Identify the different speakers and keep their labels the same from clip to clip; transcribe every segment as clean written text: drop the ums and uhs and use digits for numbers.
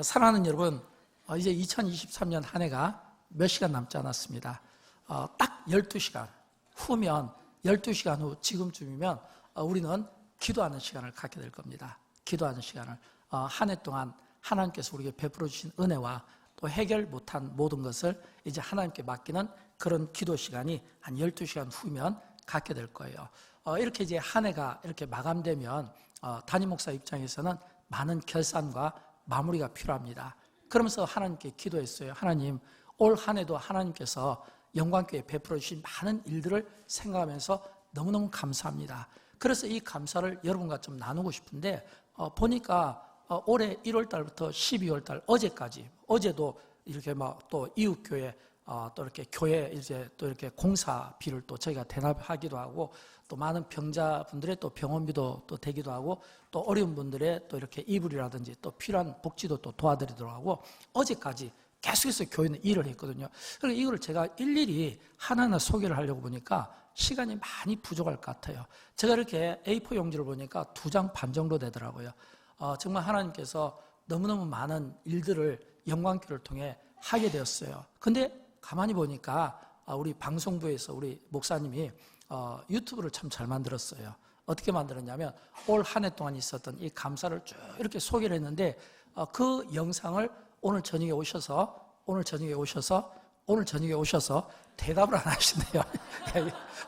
Speaker 1: 사랑하는 여러분, 이제 2023년 한 해가 몇 시간 남지 않았습니다. 딱 12시간 후면, 12시간 후 지금쯤이면 우리는 기도하는 시간을 갖게 될 겁니다. 기도하는 시간을 한 해 동안 하나님께서 우리에게 베풀어 주신 은혜와 또 해결 못한 모든 것을 이제 하나님께 맡기는 그런 기도 시간이 한 12시간 후면 갖게 될 거예요. 이렇게 이제 한 해가 이렇게 마감되면 담임 목사 입장에서는 많은 결산과 마무리가 필요합니다. 그러면서 하나님께 기도했어요. 하나님, 올 한 해도 하나님께서 영광교회에 베풀어 주신 많은 일들을 생각하면서 너무너무 감사합니다. 그래서 이 감사를 여러분과 좀 나누고 싶은데 보니까 올해 1월 달부터 12월 달 어제까지, 어제도 이렇게 막 또 이웃교회 또 이렇게 교회 이제 또 이렇게 공사비를 또 저희가 대납하기도 하고 또 많은 병자분들의 또 병원비도 또 되기도 하고 또 어려운 분들의 또 이렇게 이불이라든지 또 필요한 복지도 또 도와드리도록 하고 어제까지 계속해서 교회는 일을 했거든요. 그래서 이걸 제가 일일이 하나하나 소개를 하려고 보니까 시간이 많이 부족할 것 같아요. 제가 이렇게 A4 용지를 보니까 2장 반 정도 되더라고요. 정말 하나님께서 너무너무 많은 일들을 영광교회를 통해 하게 되었어요. 근데 가만히 보니까 우리 방송부에서 우리 목사님이 유튜브를 참 잘 만들었어요. 어떻게 만들었냐면 올 한 해 동안 있었던 이 감사를 쭉 이렇게 소개를 했는데 그 영상을 오늘 저녁에 오셔서 대답을 안 하시네요.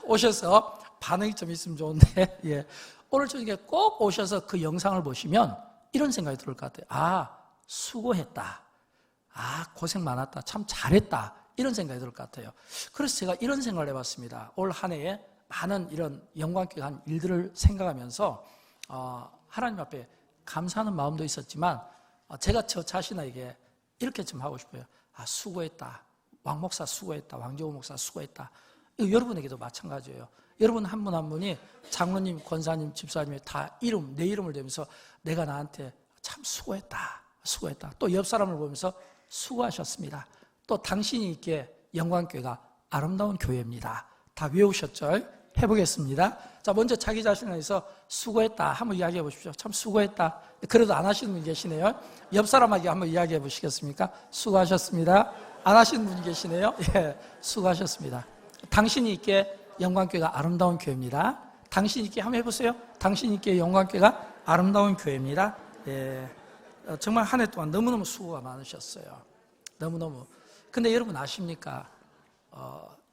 Speaker 1: 오셔서 반응이 좀 있으면 좋은데 예. 오늘 저녁에 꼭 오셔서 그 영상을 보시면 이런 생각이 들을 것 같아요. 수고했다. 고생 많았다. 참 잘했다. 이런 생각이 들 것 같아요. 그래서 제가 이런 생각을 해봤습니다. 올 한 해에 많은 이런 영광교회 한 일들을 생각하면서 하나님 앞에 감사하는 마음도 있었지만 제가 저 자신에게 이렇게 좀 하고 싶어요. 수고했다. 왕 목사 수고했다. 왕재호 목사 수고했다. 이거 여러분에게도 마찬가지예요. 여러분 한 분 한 분이 장로님, 권사님, 집사님의 다 내 이름을 대면서 내가 나한테 참 수고했다. 또 옆 사람을 보면서 수고하셨습니다. 또 당신이 있기에 영광교회가 아름다운 교회입니다. 다 외우셨죠? 해보겠습니다. 자, 먼저 자기 자신에 대해서 수고했다 한번 이야기해 보십시오. 참 수고했다. 그래도 안 하시는 분 계시네요. 옆 사람에게 한번 이야기해 보시겠습니까? 수고하셨습니다. 안 하시는 분이 계시네요. 예, 수고하셨습니다. 당신이 있기에 영광교회가 아름다운 교회입니다. 당신이 있기에 한번 해보세요. 당신이 있기에 영광교회가 아름다운 교회입니다. 예, 정말 한 해 동안 너무너무 수고가 많으셨어요. 너무너무. 근데 여러분 아십니까?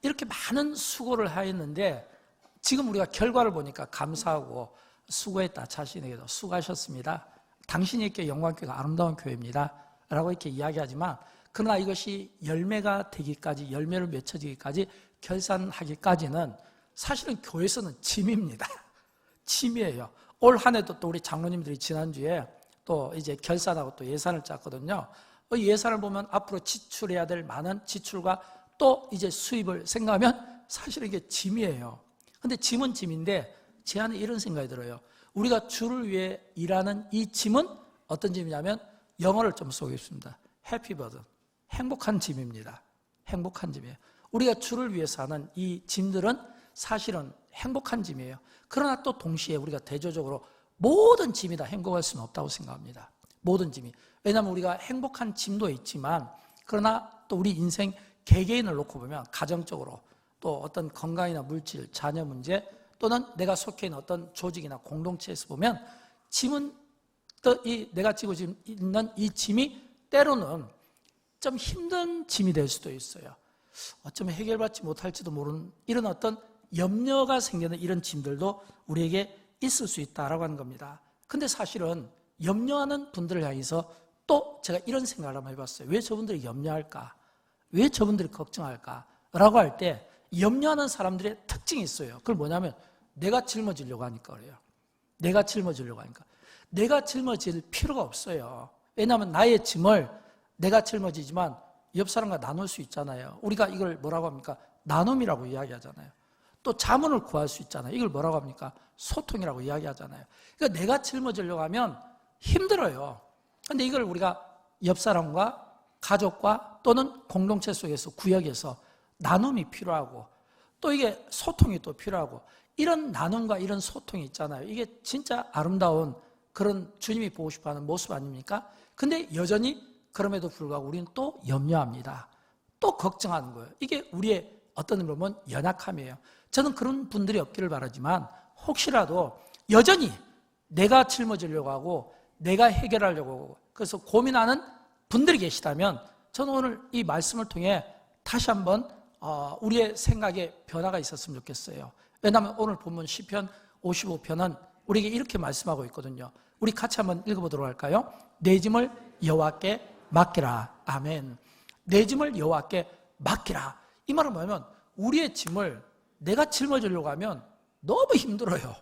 Speaker 1: 이렇게 많은 수고를 하였는데 지금 우리가 결과를 보니까 감사하고 수고했다. 자신에게도 수고하셨습니다. 당신에게 영광교회가 아름다운 교회입니다. 라고 이렇게 이야기하지만 그러나 이것이 열매가 되기까지, 열매를 맺혀지기까지 결산하기까지는 사실은 교회에서는 짐입니다. 짐이에요. 올 한 해도 또 우리 장로님들이 지난주에 또 이제 결산하고 또 예산을 짰거든요. 예산을 보면 앞으로 지출해야 될 많은 지출과 또 이제 수입을 생각하면 사실 이게 짐이에요. 근데 짐은 짐인데 제 안에 이런 생각이 들어요. 우리가 주를 위해 일하는 이 짐은 어떤 짐이냐면 영어를 좀 쏘겠습니다. 해피 버든. 행복한 짐입니다. 행복한 짐이에요. 우리가 주를 위해서 하는 이 짐들은 사실은 행복한 짐이에요. 그러나 또 동시에 우리가 대조적으로 모든 짐이 다 행복할 수는 없다고 생각합니다. 모든 짐이. 왜냐하면 우리가 행복한 짐도 있지만 그러나 또 우리 인생 개개인을 놓고 보면 가정적으로 또 어떤 건강이나 물질, 자녀 문제 또는 내가 속해 있는 어떤 조직이나 공동체에서 보면 짐은 또 내가 지고 있는 이 짐이 때로는 좀 힘든 짐이 될 수도 있어요. 어쩌면 해결받지 못할지도 모르는 이런 어떤 염려가 생기는 이런 짐들도 우리에게 있을 수 있다라고 하는 겁니다. 근데 사실은 염려하는 분들을 향해서 또 제가 이런 생각을 한번 해봤어요. 왜 저분들이 염려할까? 왜 저분들이 걱정할까? 라고 할 때 염려하는 사람들의 특징이 있어요. 그걸 뭐냐면 내가 짊어지려고 하니까 그래요. 내가 짊어질 필요가 없어요. 왜냐하면 나의 짐을 내가 짊어지지만 옆 사람과 나눌 수 있잖아요. 우리가 이걸 뭐라고 합니까? 나눔이라고 이야기하잖아요. 또 자문을 구할 수 있잖아요. 이걸 뭐라고 합니까? 소통이라고 이야기하잖아요. 그러니까 내가 짊어지려고 하면 힘들어요. 그런데 이걸 우리가 옆 사람과 가족과 또는 공동체 속에서 구역에서 나눔이 필요하고 또 이게 소통이 또 필요하고 이런 나눔과 이런 소통이 있잖아요. 이게 진짜 아름다운 그런 주님이 보고 싶어하는 모습 아닙니까? 근데 여전히 그럼에도 불구하고 우리는 또 염려합니다. 또 걱정하는 거예요. 이게 우리의 어떤 의미로 보면 연약함이에요. 저는 그런 분들이 없기를 바라지만 혹시라도 여전히 내가 짊어지려고 하고 내가 해결하려고 하고 그래서 고민하는 분들이 계시다면 저는 오늘 이 말씀을 통해 다시 한번 우리의 생각에 변화가 있었으면 좋겠어요. 왜냐하면 오늘 본문 시편 55편은 우리에게 이렇게 말씀하고 있거든요. 우리 같이 한번 읽어보도록 할까요? 내 짐을 여호와께 맡기라. 아멘. 내 짐을 여호와께 맡기라. 이 말은 뭐냐면 우리의 짐을 내가 짊어지려고 하면 너무 힘들어요.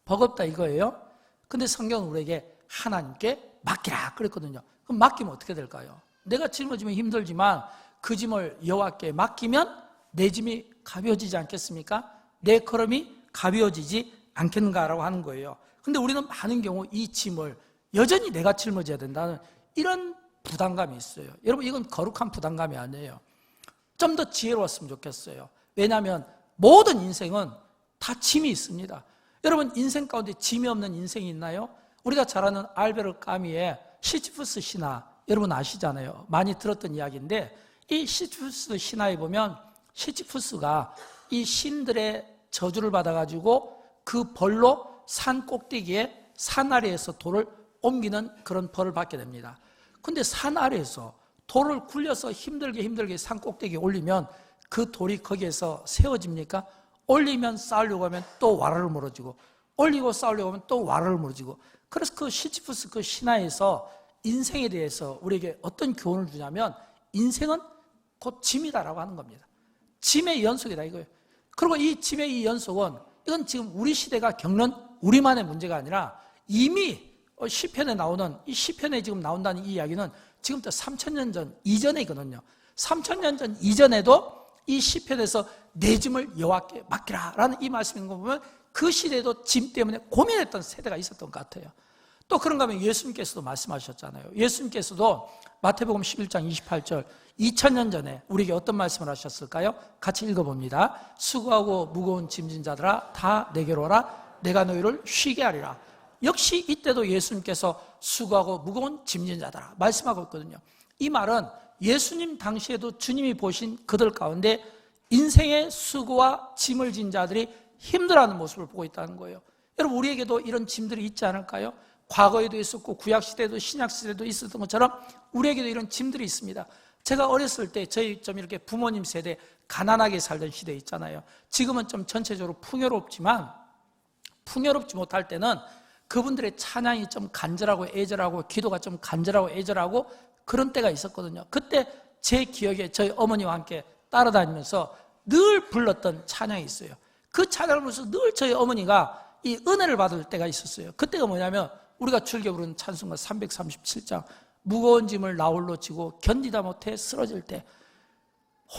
Speaker 1: 버겁다 이거예요. 근데 성경은 우리에게 하나님께 맡기라 그랬거든요. 그럼 맡기면 어떻게 될까요? 내가 짊어지면 힘들지만 그 짐을 여호와께 맡기면 내 짐이 가벼워지지 않겠습니까? 내 걸음이 가벼워지지 않겠는가라고 하는 거예요. 근데 우리는 많은 경우 이 짐을 여전히 내가 짊어져야 된다는 이런 부담감이 있어요. 여러분 이건 거룩한 부담감이 아니에요. 좀 더 지혜로웠으면 좋겠어요. 왜냐하면 모든 인생은 다 짐이 있습니다. 여러분 인생 가운데 짐이 없는 인생이 있나요? 우리가 잘 아는 알베르 까미의 시지프스 신화 여러분 아시잖아요. 많이 들었던 이야기인데 이 시지프스 신화에 보면 시지프스가 이 신들의 저주를 받아가지고 그 벌로 산 꼭대기에 산 아래에서 돌을 옮기는 그런 벌을 받게 됩니다. 근데 산 아래에서 돌을 굴려서 힘들게 산 꼭대기에 올리면 그 돌이 거기에서 세워집니까? 올리면 쌓으려고 하면 또 와르르 무너지고 올리고 쌓으려고 하면 또 와르르 무너지고 그래서 그 시지프스 그 신화에서 인생에 대해서 우리에게 어떤 교훈을 주냐면 인생은 곧 짐이다라고 하는 겁니다. 짐의 연속이다 이거예요. 그리고 이 짐의 이 연속은 이건 지금 우리 시대가 겪는 우리만의 문제가 아니라 이미 시편에 나오는 이 시편에 지금 나온다는 이 이야기는 지금부터 3000년 전 이전이거든요. 3000년 전 이전에도 이 시편에서 내 짐을 여호와께 맡기라라는 이 말씀인 거 보면 그 시대에도 짐 때문에 고민했던 세대가 있었던 것 같아요. 또 그런가 하면 예수님께서도 말씀하셨잖아요. 예수님께서도 마태복음 11장 28절 2000년 전에 우리에게 어떤 말씀을 하셨을까요? 같이 읽어봅니다. 수고하고 무거운 짐진 자들아 다 내게로 오라 내가 너희를 쉬게 하리라. 역시 이때도 예수님께서 수고하고 무거운 짐진 자들아 말씀하고 있거든요. 이 말은 예수님 당시에도 주님이 보신 그들 가운데 인생의 수고와 짐을 진 자들이 힘들어하는 모습을 보고 있다는 거예요. 여러분 우리에게도 이런 짐들이 있지 않을까요? 과거에도 있었고 구약시대에도 신약시대에도 있었던 것처럼 우리에게도 이런 짐들이 있습니다. 제가 어렸을 때 저희 좀 이렇게 부모님 세대 가난하게 살던 시대 있잖아요. 지금은 좀 전체적으로 풍요롭지만 풍요롭지 못할 때는 그분들의 찬양이 좀 간절하고 애절하고 기도가 좀 간절하고 애절하고 그런 때가 있었거든요. 그때 제 기억에 저희 어머니와 함께 따라다니면서 늘 불렀던 찬양이 있어요. 그 찬양을 부르면서 늘 저희 어머니가 이 은혜를 받을 때가 있었어요. 그때가 뭐냐면 우리가 즐겨 부르는 찬송가 337장 무거운 짐을 나 홀로 지고 견디다 못해 쓰러질 때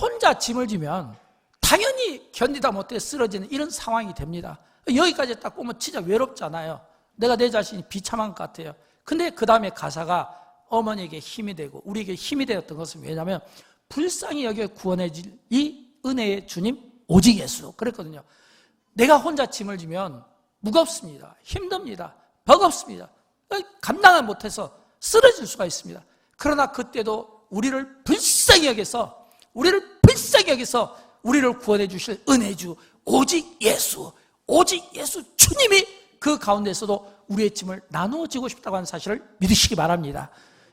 Speaker 1: 혼자 짐을 지면 당연히 견디다 못해 쓰러지는 이런 상황이 됩니다. 여기까지 딱 보면 진짜 외롭잖아요. 내가 내 자신이 비참한 것 같아요. 근데 그 다음에 가사가 어머니에게 힘이 되고 우리에게 힘이 되었던 것은 왜냐하면 불쌍히 여겨 구원해 줄 이 은혜의 주님 오직 예수 그랬거든요. 내가 혼자 짐을 지면 무겁습니다. 힘듭니다. 버겁습니다. 감당을 못해서 쓰러질 수가 있습니다. 그러나 그때도 우리를 불쌍히 여겨서 우리를 구원해 주실 은혜주 오직 예수 주님이 그 가운데서도 우리의 짐을 나누어지고 싶다고 하는 사실을 믿으시기 바랍니다.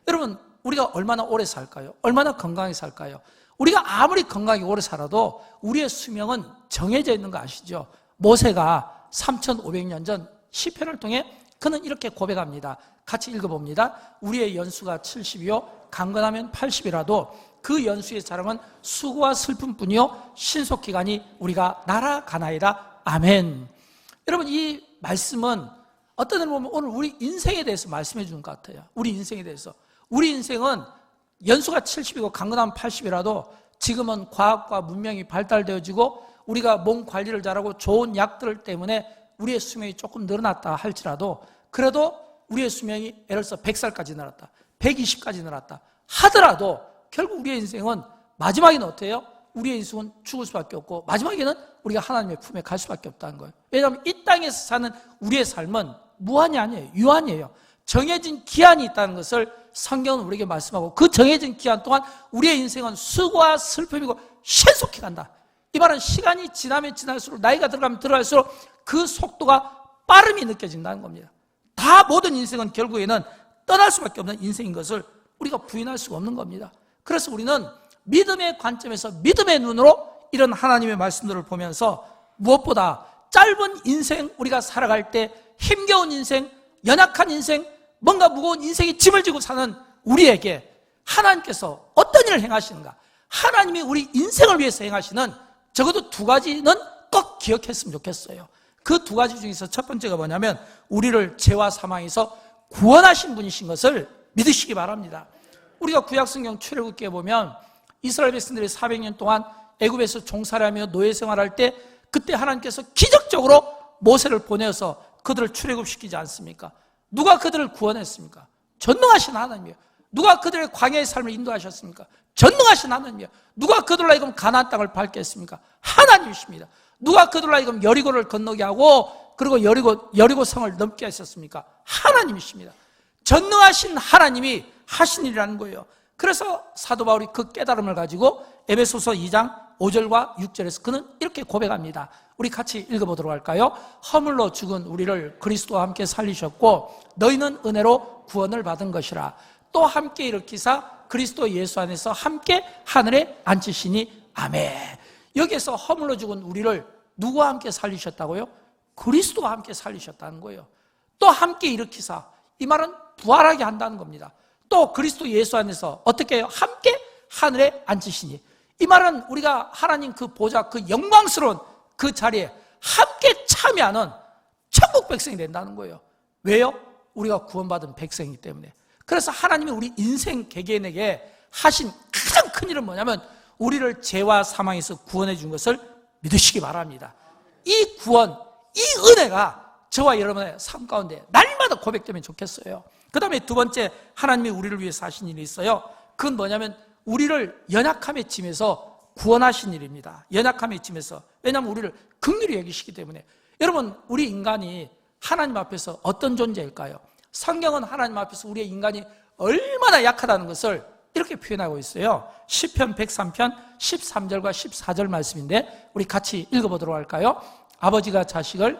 Speaker 1: 여러분 우리가 얼마나 오래 살까요? 얼마나 건강하게 살까요? 우리가 아무리 건강하게 오래 살아도 우리의 수명은 정해져 있는 거 아시죠? 모세가 3500년 전 시편을 통해 그는 이렇게 고백합니다. 같이 읽어봅니다. 우리의 연수가 70이요 강건하면 80이라도 그 연수의 자랑은 수고와 슬픔뿐이요 신속기간이 우리가 날아가나이다. 아멘. 여러분 이 말씀은 어떤 의미로 보면 오늘 우리 인생에 대해서 말씀해 주는 것 같아요. 우리 인생에 대해서. 우리 인생은 연수가 70이고 강건하면 80이라도 지금은 과학과 문명이 발달되어지고 우리가 몸 관리를 잘하고 좋은 약들 때문에 우리의 수명이 조금 늘어났다 할지라도 그래도 우리의 수명이 예를 들어서 100살까지 늘었다 120까지 늘었다 하더라도 결국 우리의 인생은 마지막에는 어때요? 우리의 인생은 죽을 수밖에 없고 마지막에는 우리가 하나님의 품에 갈 수밖에 없다는 거예요. 왜냐하면 이 땅에서 사는 우리의 삶은 무한이 아니에요. 유한이에요. 정해진 기한이 있다는 것을 성경은 우리에게 말씀하고 그 정해진 기간 동안 우리의 인생은 수고와 슬픔이고 신속히 간다. 이 말은 시간이 지나면 지날수록 나이가 들어가면 들어갈수록 그 속도가 빠름이 느껴진다는 겁니다. 다 모든 인생은 결국에는 떠날 수밖에 없는 인생인 것을 우리가 부인할 수가 없는 겁니다. 그래서 우리는 믿음의 관점에서 믿음의 눈으로 이런 하나님의 말씀들을 보면서 무엇보다 짧은 인생 우리가 살아갈 때 힘겨운 인생, 연약한 인생, 뭔가 무거운 인생의 짐을 지고 사는 우리에게 하나님께서 어떤 일을 행하시는가, 하나님이 우리 인생을 위해서 행하시는 적어도 두 가지는 꼭 기억했으면 좋겠어요. 그 두 가지 중에서 첫 번째가 뭐냐면 우리를 죄와 사망에서 구원하신 분이신 것을 믿으시기 바랍니다. 우리가 구약성경 출애굽기에 보면 이스라엘 백성들이 400년 동안 애굽에서 종살이하며 노예 생활할 때 그때 하나님께서 기적적으로 모세를 보내어서 그들을 출애굽시키지 않습니까? 누가 그들을 구원했습니까? 전능하신 하나님이에요. 누가 그들의 광야의 삶을 인도하셨습니까? 전능하신 하나님이에요. 누가 그들로 하여금 가나안 땅을 밟게 했습니까? 하나님이십니다. 누가 그들로 하여금 여리고를 건너게 하고 그리고 여리고 성을 넘게 하셨습니까? 하나님이십니다. 전능하신 하나님이 하신 일이라는 거예요. 그래서 사도 바울이 그 깨달음을 가지고 에베소서 2장 5절과 6절에서 그는 이렇게 고백합니다. 우리 같이 읽어보도록 할까요? 허물로 죽은 우리를 그리스도와 함께 살리셨고 너희는 은혜로 구원을 받은 것이라. 또 함께 일으키사 그리스도 예수 안에서 함께 하늘에 앉히시니 아멘. 여기에서 허물로 죽은 우리를 누구와 함께 살리셨다고요? 그리스도와 함께 살리셨다는 거예요. 또 함께 일으키사, 이 말은 부활하게 한다는 겁니다. 또 그리스도 예수 안에서 어떻게 해요? 함께 하늘에 앉히시니, 이 말은 우리가 하나님 그 보좌, 그 영광스러운 그 자리에 함께 참여하는 천국 백성이 된다는 거예요. 왜요? 우리가 구원받은 백성이기 때문에. 그래서 하나님이 우리 인생 개개인에게 하신 가장 큰 일은 뭐냐면 우리를 죄와 사망에서 구원해 준 것을 믿으시기 바랍니다. 이 구원, 이 은혜가 저와 여러분의 삶 가운데 날마다 고백되면 좋겠어요. 그 다음에 두 번째, 하나님이 우리를 위해서 하신 일이 있어요. 그건 뭐냐면 우리를 연약함의 짐에서 구원하신 일입니다. 연약함의 짐에서. 왜냐하면 우리를 긍휼히 여기시기 때문에. 여러분, 우리 인간이 하나님 앞에서 어떤 존재일까요? 성경은 하나님 앞에서 우리의 인간이 얼마나 약하다는 것을 이렇게 표현하고 있어요. 시편 103편 13절과 14절 말씀인데 우리 같이 읽어보도록 할까요? 아버지가 자식을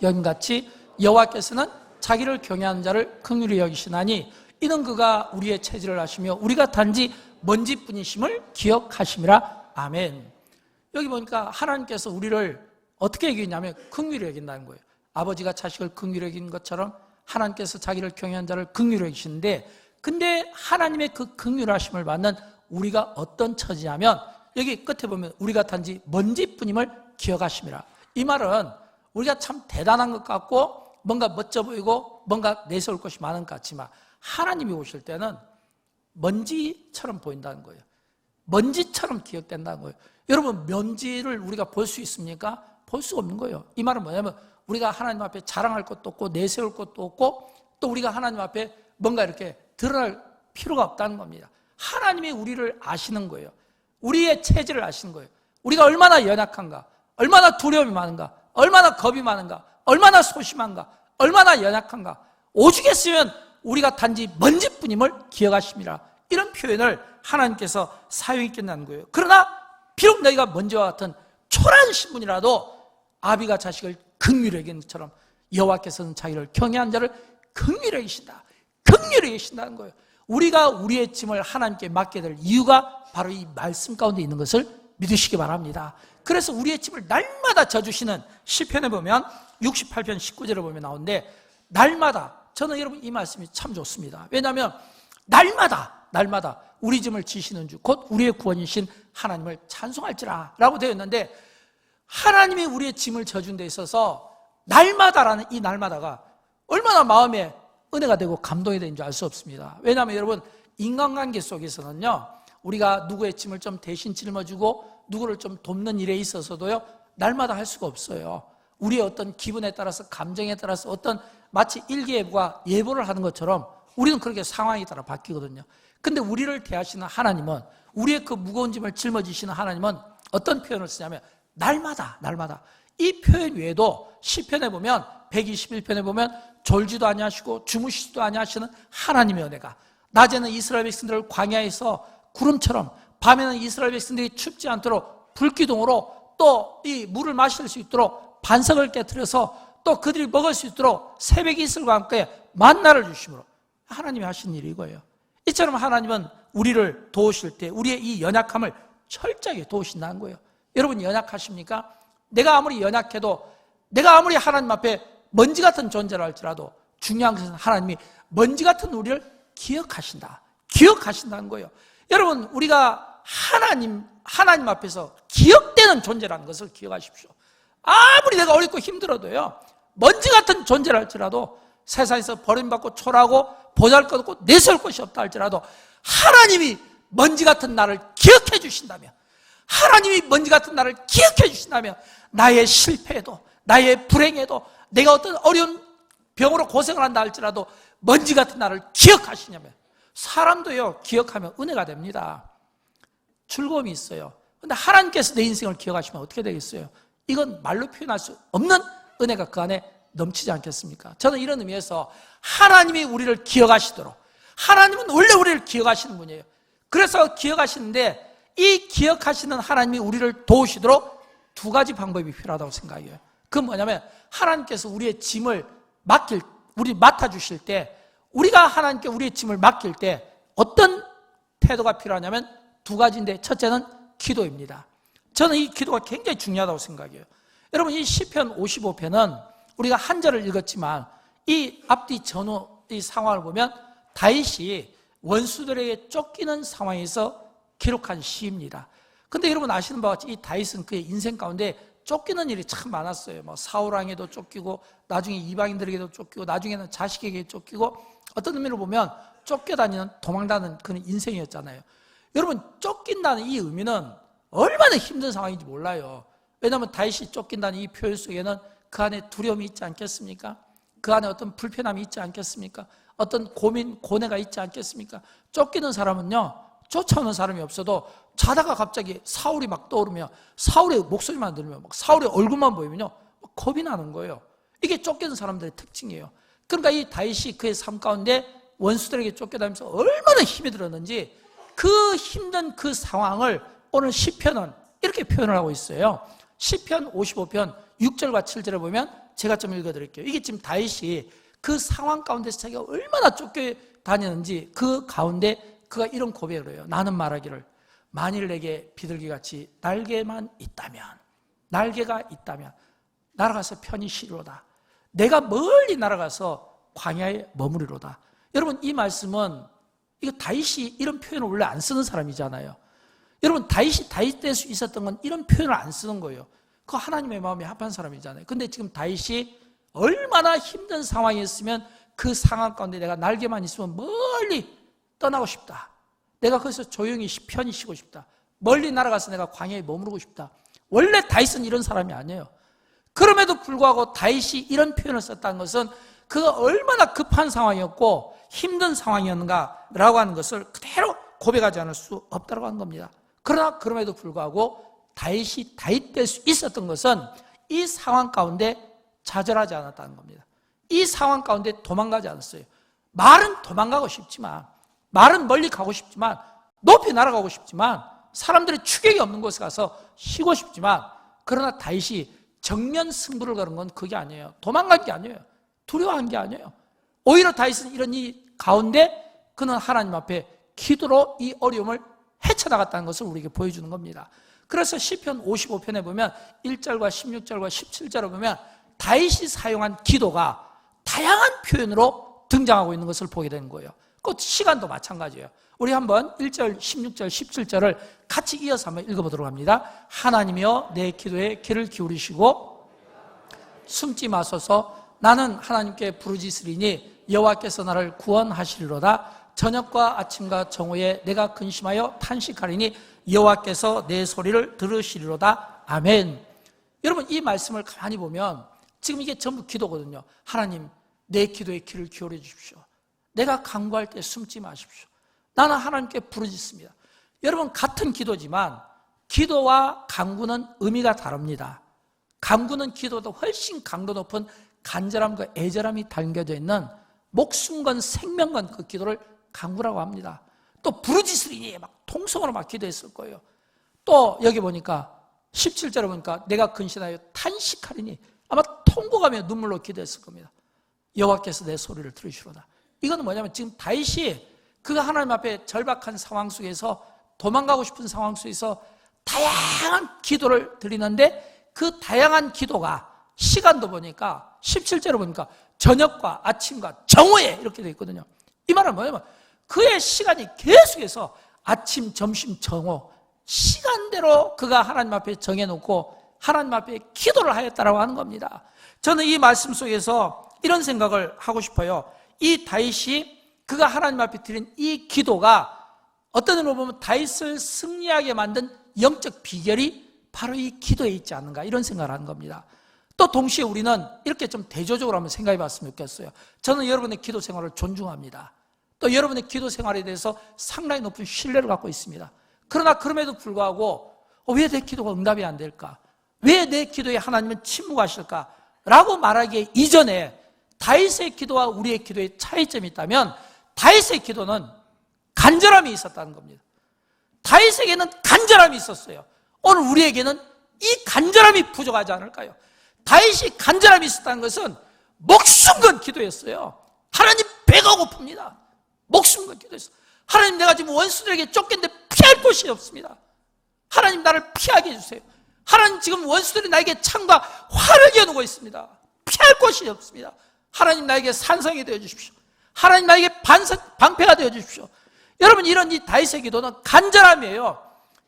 Speaker 1: 연같이 여호와께서는 자기를 경외하는 자를 긍휼히 여기시나니 이는 그가 우리의 체질을 아시며 우리가 단지 먼지뿐이심을 기억하심이라. 아멘. 여기 보니까 하나님께서 우리를 어떻게 여기냐면 긍휼히 여긴다는 거예요. 아버지가 자식을 긍휼히 여기는 것처럼 하나님께서 자기를 경외하는 자를 긍휼히 여기시는데, 근데 하나님의 그 긍휼하심을 받는 우리가 어떤 처지냐면 여기 끝에 보면 우리가 단지 먼지뿐임을 기억하심이라. 이 말은 우리가 참 대단한 것 같고 뭔가 멋져 보이고 뭔가 내세울 것이 많은 것 같지만 하나님이 오실 때는 먼지처럼 보인다는 거예요. 먼지처럼 기억된다는 거예요. 여러분, 먼지를 우리가 볼 수 있습니까? 볼 수가 없는 거예요. 이 말은 뭐냐면 우리가 하나님 앞에 자랑할 것도 없고 내세울 것도 없고 또 우리가 하나님 앞에 뭔가 이렇게 드러날 필요가 없다는 겁니다. 하나님이 우리를 아시는 거예요. 우리의 체질을 아시는 거예요. 우리가 얼마나 연약한가, 얼마나 두려움이 많은가, 얼마나 겁이 많은가, 얼마나 소심한가, 얼마나 연약한가. 오죽했으면 우리가 단지 먼지뿐임을 기억하심이라. 이런 표현을 하나님께서 사용했겠다는 거예요. 그러나 비록 너희가 먼지와 같은 초라한 신분이라도 아비가 자식을 긍휼히 여기는 것처럼 여호와께서는 자기를 경외한 자를 긍휼히 여기신다. 긍휼히 여기신다는 거예요. 우리가 우리의 짐을 하나님께 맡게 될 이유가 바로 이 말씀 가운데 있는 것을 믿으시기 바랍니다. 그래서 우리의 짐을 날마다 져주시는 시편에 보면 68편 19절에 보면 나오는데, 날마다, 저는 여러분 이 말씀이 참 좋습니다. 왜냐하면 날마다 우리 짐을 지시는 주 곧 우리의 구원이신 하나님을 찬송할지라 라고 되어 있는데, 하나님이 우리의 짐을 져준 데 있어서 날마다라는 이 날마다가 얼마나 마음에 은혜가 되고 감동이 되는 줄 알 수 없습니다. 왜냐하면 여러분, 인간관계 속에서는요, 우리가 누구의 짐을 좀 대신 짊어지고 누구를 좀 돕는 일에 있어서도요, 날마다 할 수가 없어요. 우리의 어떤 기분에 따라서, 감정에 따라서 어떤 마치 일기예보가 예보를 하는 것처럼 우리는 그렇게 상황에 따라 바뀌거든요. 근데 우리를 대하시는 하나님은, 우리의 그 무거운 짐을 짊어지시는 하나님은 어떤 표현을 쓰냐면 날마다. 이 표현 외에도 시편에 보면 121편에 보면 졸지도 아니하시고 주무시지도 아니하시는 하나님의 은혜가 낮에는 이스라엘 백성들을 광야에서 구름처럼, 밤에는 이스라엘 백성들이 춥지 않도록 불기둥으로, 또 이 물을 마실 수 있도록 반석을 깨트려서 또 그들이 먹을 수 있도록 새벽 이슬과 함께 만나를 주심으로 하나님이 하신 일이 이거예요. 이처럼 하나님은 우리를 도우실 때 우리의 이 연약함을 철저하게 도우신다는 거예요. 여러분 연약하십니까? 내가 아무리 연약해도, 내가 아무리 하나님 앞에 먼지 같은 존재라 할지라도 중요한 것은 하나님이 먼지 같은 우리를 기억하신다는 거예요. 여러분, 우리가 하나님 앞에서 기억되는 존재라는 것을 기억하십시오. 아무리 내가 어렵고 힘들어도요, 먼지 같은 존재라 할지라도, 세상에서 버림받고 초라하고 보잘것없고 내세울 것이 없다 할지라도 하나님이 먼지 같은 나를 기억해 주신다면, 하나님이 먼지 같은 나를 기억해 주신다면, 나의 실패에도, 나의 불행에도, 내가 어떤 어려운 병으로 고생을 한다 할지라도 먼지 같은 나를 기억하시냐면, 사람도요 기억하면 은혜가 됩니다. 즐거움이 있어요. 근데 하나님께서 내 인생을 기억하시면 어떻게 되겠어요? 이건 말로 표현할 수 없는 은혜가 그 안에 넘치지 않겠습니까? 저는 이런 의미에서 하나님이 우리를 기억하시도록, 하나님은 원래 우리를 기억하시는 분이에요. 그래서 기억하시는데, 이 기억하시는 하나님이 우리를 도우시도록 두 가지 방법이 필요하다고 생각해요. 그건 뭐냐면, 하나님께서 우리의 짐을 맡아주실 때, 우리가 하나님께 우리의 짐을 맡길 때 어떤 태도가 필요하냐면 두 가지인데, 첫째는 기도입니다. 저는 이 기도가 굉장히 중요하다고 생각해요. 여러분, 이 시편 55편은 우리가 한 절을 읽었지만 이 앞뒤 전후 이 상황을 보면 다윗이 원수들에게 쫓기는 상황에서 기록한 시입니다. 근데 여러분 아시는 바와 같이 이 다윗은 그의 인생 가운데 쫓기는 일이 참 많았어요. 뭐 사울왕에도 쫓기고, 나중에 이방인들에게도 쫓기고, 나중에는 자식에게 쫓기고, 어떤 의미로 보면 쫓겨다니는, 도망다니는 그런 인생이었잖아요. 여러분, 쫓긴다는 이 의미는 얼마나 힘든 상황인지 몰라요. 왜냐하면 다윗이 쫓긴다는 이 표현 속에는 그 안에 두려움이 있지 않겠습니까? 그 안에 어떤 불편함이 있지 않겠습니까? 어떤 고민, 고뇌가 있지 않겠습니까? 쫓기는 사람은요, 쫓아오는 사람이 없어도 자다가 갑자기 사울이 막 떠오르며, 사울의 목소리만 들으면, 막 사울의 얼굴만 보이면요, 겁이 나는 거예요. 이게 쫓기는 사람들의 특징이에요. 그러니까 이 다윗이 그의 삶 가운데 원수들에게 쫓겨다니면서 얼마나 힘이 들었는지, 그 힘든 그 상황을 오늘 시편은 이렇게 표현을 하고 있어요. 시편 55편 6절과 7절에 보면, 제가 좀 읽어드릴게요. 이게 지금 다윗이 그 상황 가운데서 자기가 얼마나 쫓겨다녔는지, 그 가운데 그가 이런 고백을 해요. 나는 말하기를, 만일 내게 비둘기같이 날개가 있다면 날아가서 편히 쉬리로다. 내가 멀리 날아가서 광야에 머무리로다. 여러분, 이 말씀은, 이거 다윗이 이런 표현을 원래 안 쓰는 사람이잖아요. 여러분, 다윗이 다윗 될 수 있었던 건 이런 표현을 안 쓰는 거예요. 그 하나님의 마음에 합한 사람이잖아요. 근데 지금 다윗이 얼마나 힘든 상황이었으면 그 상황 가운데 내가 날개만 있으면 멀리 떠나고 싶다. 내가 거기서 조용히 편히 쉬고 싶다. 멀리 날아가서 내가 광야에 머무르고 싶다. 원래 다윗은 이런 사람이 아니에요. 그럼에도 불구하고 다윗이 이런 표현을 썼다는 것은 그가 얼마나 급한 상황이었고 힘든 상황이었는가라고 하는 것을 그대로 고백하지 않을 수 없다고 하는 겁니다. 그러나 그럼에도 불구하고 다윗이 다윗 될 수 있었던 것은 이 상황 가운데 좌절하지 않았다는 겁니다. 이 상황 가운데 도망가지 않았어요. 말은 도망가고 싶지만, 말은 멀리 가고 싶지만, 높이 날아가고 싶지만, 사람들의 추격이 없는 곳에 가서 쉬고 싶지만, 그러나 다윗이 정면 승부를 거는 건 그게 아니에요. 도망간 게 아니에요. 두려워한 게 아니에요. 오히려 다윗은 이런 이 가운데 그는 하나님 앞에 기도로 이 어려움을 헤쳐나갔다는 것을 우리에게 보여주는 겁니다. 그래서 시편 55편에 보면 1절과 16절과 17절에 보면 다윗이 사용한 기도가 다양한 표현으로 등장하고 있는 것을 보게 되는 거예요. 그 시간도 마찬가지예요. 우리 한번 1절, 16절, 17절을 같이 이어서 한번 읽어보도록 합니다. 하나님이여 내 기도에 귀를 기울이시고 숨지 마소서. 나는 하나님께 부르짖으리니 여호와께서 나를 구원하시리로다. 저녁과 아침과 정오에 내가 근심하여 탄식하리니 여호와께서 내 소리를 들으시리로다. 아멘. 여러분, 이 말씀을 가만히 보면 지금 이게 전부 기도거든요. 하나님, 내 기도에 귀를 기울여 주십시오. 내가 간구할 때 숨지 마십시오. 나는 하나님께 부르짖습니다. 여러분, 같은 기도지만 기도와 간구는 의미가 다릅니다. 간구는 기도보다 훨씬 강도 높은 간절함과 애절함이 담겨져 있는 목숨 건 생명 건 그 기도를 강구라고 합니다. 또 부르짖으리니 막 통성으로 막 기도했을 거예요. 또 여기 보니까 17절에 보니까 내가 근신하여 탄식하리니 아마 통곡하며 눈물로 기도했을 겁니다. 여호와께서 내 소리를 들으시로다. 이건 뭐냐면 지금 다윗이 그가 하나님 앞에 절박한 상황 속에서 도망가고 싶은 상황 속에서 다양한 기도를 드리는데 그 다양한 기도가 시간도 보니까 17절에 보니까 저녁과 아침과 정오에 이렇게 되어 있거든요. 이 말은 뭐냐면 그의 시간이 계속해서 아침, 점심, 정오 시간대로 그가 하나님 앞에 정해놓고 하나님 앞에 기도를 하였다라고 하는 겁니다. 저는 이 말씀 속에서 이런 생각을 하고 싶어요. 이 다윗이 그가 하나님 앞에 드린 이 기도가 어떤 의미로 보면 다윗을 승리하게 만든 영적 비결이 바로 이 기도에 있지 않는가 이런 생각을 하는 겁니다. 또 동시에 우리는 이렇게 좀 대조적으로 한번 생각해 봤으면 좋겠어요. 저는 여러분의 기도 생활을 존중합니다. 또 여러분의 기도 생활에 대해서 상당히 높은 신뢰를 갖고 있습니다. 그러나 그럼에도 불구하고 왜 내 기도가 응답이 안 될까? 왜 내 기도에 하나님은 침묵하실까? 라고 말하기에 이전에 다윗의 기도와 우리의 기도의 차이점이 있다면 다윗의 기도는 간절함이 있었다는 겁니다. 다윗에게는 간절함이 있었어요. 오늘 우리에게는 이 간절함이 부족하지 않을까요? 다윗이 간절함이 있었다는 것은 목숨 건 기도였어요. 하나님 배가 고픕니다. 목숨 건 기도했어요. 하나님 내가 지금 원수들에게 쫓겼는데 피할 곳이 없습니다. 하나님 나를 피하게 해주세요. 하나님 지금 원수들이 나에게 창과 활을 겨누고 있습니다. 피할 곳이 없습니다. 하나님 나에게 산성이 되어주십시오. 하나님 나에게 방패가 되어주십시오. 여러분 이런 이 다윗의 기도는 간절함이에요.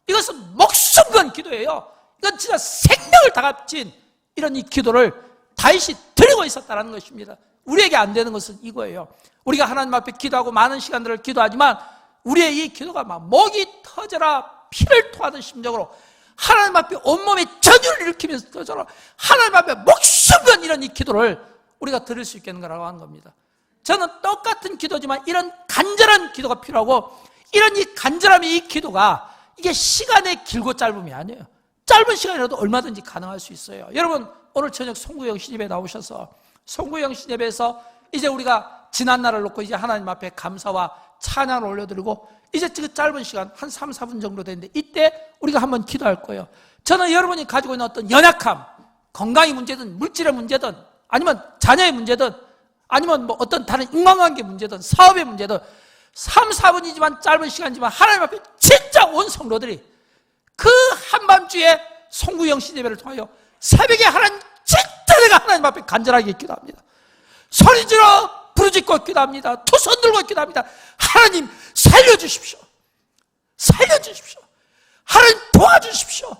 Speaker 1: 이것은 목숨 건 기도예요. 이건 진짜 생명을 다 갚진 이런 이 기도를 다윗이 드리고 있었다는 것입니다. 우리에게 안 되는 것은 이거예요. 우리가 하나님 앞에 기도하고 많은 시간들을 기도하지만 우리의 이 기도가 막 목이 터져라 피를 토하는 심정으로 하나님 앞에 온몸에 전율을 일으키면서 터져라 하나님 앞에 목숨 건 이런 이 기도를 우리가 드릴 수 있겠는가라고 하는 겁니다. 저는 똑같은 기도지만 이런 간절한 기도가 필요하고 이런 이 간절함의 이 기도가 이게 시간의 길고 짧음이 아니에요. 짧은 시간이라도 얼마든지 가능할 수 있어요. 여러분 오늘 저녁 송구영 신예배 나오셔서 송구영 신예배에서 이제 우리가 지난 날을 놓고 이제 하나님 앞에 감사와 찬양을 올려드리고 이제 지금 짧은 시간 한 3, 4분 정도 되는데 이때 우리가 한번 기도할 거예요. 저는 여러분이 가지고 있는 어떤 연약함, 건강의 문제든 물질의 문제든 아니면 자녀의 문제든 아니면 뭐 어떤 다른 인간관계 문제든 사업의 문제든 3, 4분이지만 짧은 시간이지만 하나님 앞에 진짜 온 성도들이 그 한밤중에 송구영 신예배를 통하여 새벽에 하나님 진짜 내가 하나님 앞에 간절하게 기도합니다. 소리질러 부르짖고 기도합니다. 두 손 들고 기도합니다. 하나님 살려주십시오. 살려주십시오. 하나님 도와주십시오.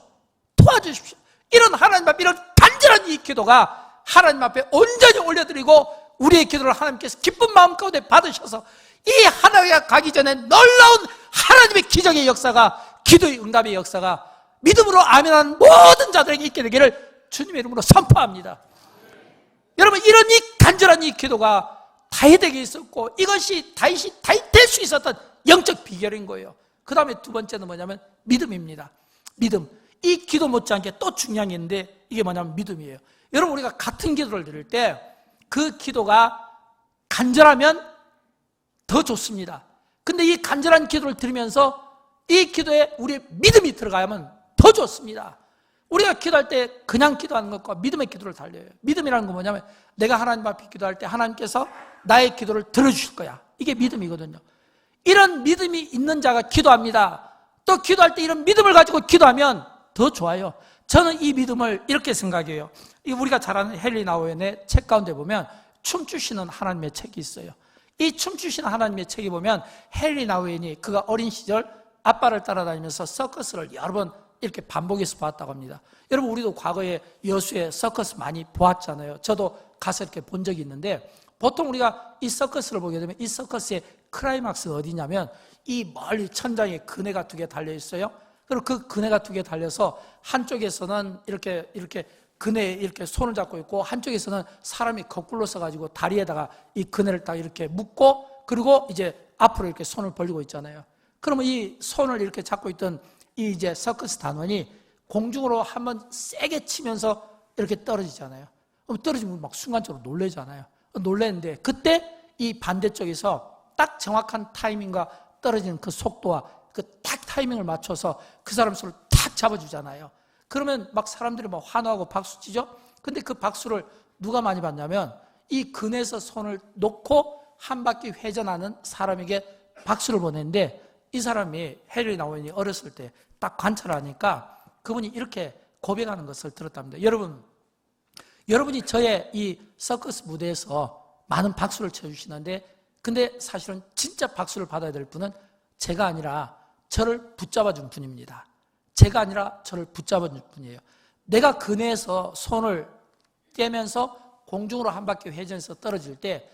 Speaker 1: 도와주십시오. 이런 하나님 앞에 이런 간절한 이 기도가 하나님 앞에 온전히 올려드리고 우리의 기도를 하나님께서 기쁜 마음 가운데 받으셔서 이 하나님께 가기 전에 놀라운 하나님의 기적의 역사가 기도의 응답의 역사가 믿음으로 아멘하는 모든 자들에게 있게 되기를 주님의 이름으로 선포합니다. 여러분 이런 이 간절한 이 기도가 다윗에게 있었고 이것이 다윗이 다윗 될 수 있었던 영적 비결인 거예요. 그 다음에 두 번째는 뭐냐면 믿음입니다. 믿음. 이 기도 못지않게 또 중요한 게 있는데 이게 뭐냐면 믿음이에요. 여러분 우리가 같은 기도를 드릴 때 그 기도가 간절하면 더 좋습니다. 근데 이 간절한 기도를 드리면서 이 기도에 우리의 믿음이 들어가야면 더 좋습니다. 우리가 기도할 때 그냥 기도하는 것과 믿음의 기도를 달려요. 믿음이라는 건 뭐냐면 내가 하나님 앞에 기도할 때 하나님께서 나의 기도를 들어주실 거야. 이게 믿음이거든요. 이런 믿음이 있는 자가 기도합니다. 또 기도할 때 이런 믿음을 가지고 기도하면 더 좋아요. 저는 이 믿음을 이렇게 생각해요. 우리가 잘 아는 헨리 나우엔의 책 가운데 보면 춤추시는 하나님의 책이 있어요. 이 춤추시는 하나님의 책에 보면 헨리 나우엔이 그가 어린 시절 아빠를 따라다니면서 서커스를 여러 번 이렇게 반복해서 보았다고 합니다. 여러분 우리도 과거에 여수에 서커스 많이 보았잖아요. 저도 가서 이렇게 본 적이 있는데 보통 우리가 이 서커스를 보게 되면 이 서커스의 클라이막스가 어디냐면 이 멀리 천장에 그네가 두 개 달려 있어요. 그리고 그 그네가 두 개 달려서 한쪽에서는 이렇게 그네에 이렇게 손을 잡고 있고 한쪽에서는 사람이 거꾸로 서가지고 다리에다가 이 그네를 딱 이렇게 묶고 그리고 이제 앞으로 이렇게 손을 벌리고 있잖아요. 그러면 이 손을 이렇게 잡고 있던 이 이제 서커스 단원이 공중으로 한번 세게 치면서 이렇게 떨어지잖아요. 그럼 떨어지면 막 순간적으로 놀래잖아요. 놀랬는데 그때 이 반대쪽에서 딱 정확한 타이밍과 떨어지는 그 속도와 그 딱 타이밍을 맞춰서 그 사람 손을 탁 잡아주잖아요. 그러면 막 사람들이 막 환호하고 박수 치죠. 근데 그 박수를 누가 많이 받냐면 이 근에서 손을 놓고 한 바퀴 회전하는 사람에게 박수를 보냈는데, 이 사람이 해리 나우엔이 어렸을 때 딱 관찰하니까 그분이 이렇게 고백하는 것을 들었답니다. 여러분이 저의 이 서커스 무대에서 많은 박수를 쳐주시는데, 근데 사실은 진짜 박수를 받아야 될 분은 제가 아니라 저를 붙잡아준 분입니다. 제가 아니라 저를 붙잡아준 분이에요. 내가 근에서 손을 떼면서 공중으로 한 바퀴 회전해서 떨어질 때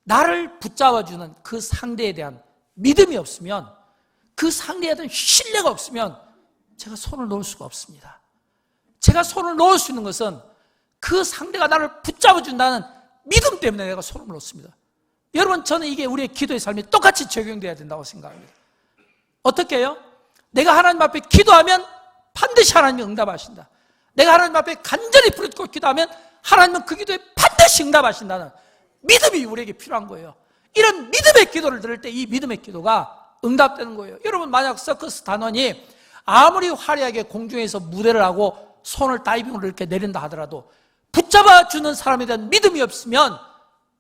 Speaker 1: 나를 붙잡아주는 그 상대에 대한 믿음이 없으면, 그 상대에 대한 신뢰가 없으면 제가 손을 놓을 수가 없습니다. 제가 손을 놓을 수 있는 것은 그 상대가 나를 붙잡아준다는 믿음 때문에 내가 손을 놓습니다. 여러분, 저는 이게 우리의 기도의 삶이 똑같이 적용돼야 된다고 생각합니다. 어떻게 해요? 내가 하나님 앞에 기도하면 반드시 하나님이 응답하신다. 내가 하나님 앞에 간절히 부르짖고 기도하면 하나님은 그 기도에 반드시 응답하신다는 믿음이 우리에게 필요한 거예요. 이런 믿음의 기도를 들을 때 이 믿음의 기도가 응답되는 거예요. 여러분, 만약 서커스 단원이 아무리 화려하게 공중에서 무대를 하고 손을 다이빙으로 이렇게 내린다 하더라도 붙잡아주는 사람에 대한 믿음이 없으면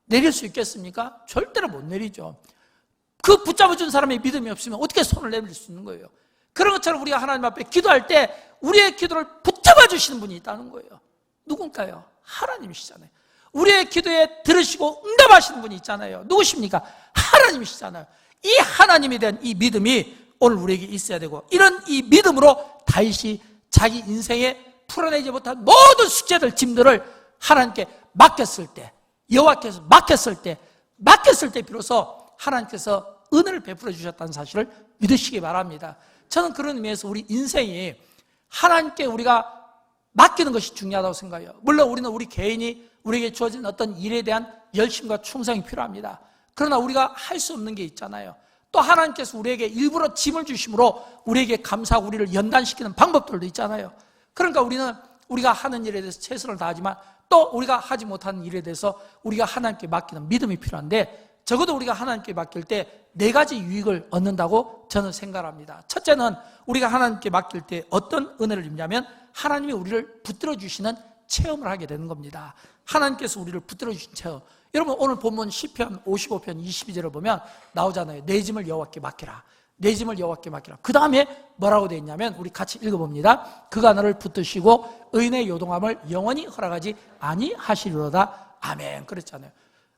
Speaker 1: 내릴 수 있겠습니까? 절대로 못 내리죠. 그 붙잡아준 사람의 믿음이 없으면 어떻게 손을 내밀 수 있는 거예요? 그런 것처럼 우리가 하나님 앞에 기도할 때 우리의 기도를 붙잡아주시는 분이 있다는 거예요. 누군가요? 하나님이시잖아요. 우리의 기도에 들으시고 응답하시는 분이 있잖아요. 누구십니까? 하나님이시잖아요. 이 하나님에 대한 이 믿음이 오늘 우리에게 있어야 되고, 이런 이 믿음으로 다윗이 자기 인생에 풀어내지 못한 모든 숙제들, 짐들을 하나님께 맡겼을 때, 여호와께서 맡겼을 때 비로소 하나님께서 은혜를 베풀어 주셨다는 사실을 믿으시기 바랍니다. 저는 그런 의미에서 우리 인생이 하나님께 우리가 맡기는 것이 중요하다고 생각해요. 물론 우리는 우리 개인이 우리에게 주어진 어떤 일에 대한 열심과 충성이 필요합니다. 그러나 우리가 할 수 없는 게 있잖아요. 또 하나님께서 우리에게 일부러 짐을 주심으로 우리에게 감사하고 우리를 연단시키는 방법들도 있잖아요. 그러니까 우리가 하는 일에 대해서 최선을 다하지만 또 우리가 하지 못하는 일에 대해서 우리가 하나님께 맡기는 믿음이 필요한데, 적어도 우리가 하나님께 맡길 때 4가지 유익을 얻는다고 저는 생각합니다. 첫째는 우리가 하나님께 맡길 때 어떤 은혜를 입냐면 하나님이 우리를 붙들어 주시는 체험을 하게 되는 겁니다. 하나님께서 우리를 붙들어 주신 체험. 여러분, 오늘 본문 시편 55편 22절을 보면 나오잖아요. 내 짐을 여호와께 맡기라. 내 짐을 여호와께 맡기라. 그 다음에 뭐라고 되어 있냐면 우리 같이 읽어봅니다. 그가 너를 붙드시고 의인의 요동함을 영원히 허락하지 아니하시리로다. 아멘. 그랬잖아요.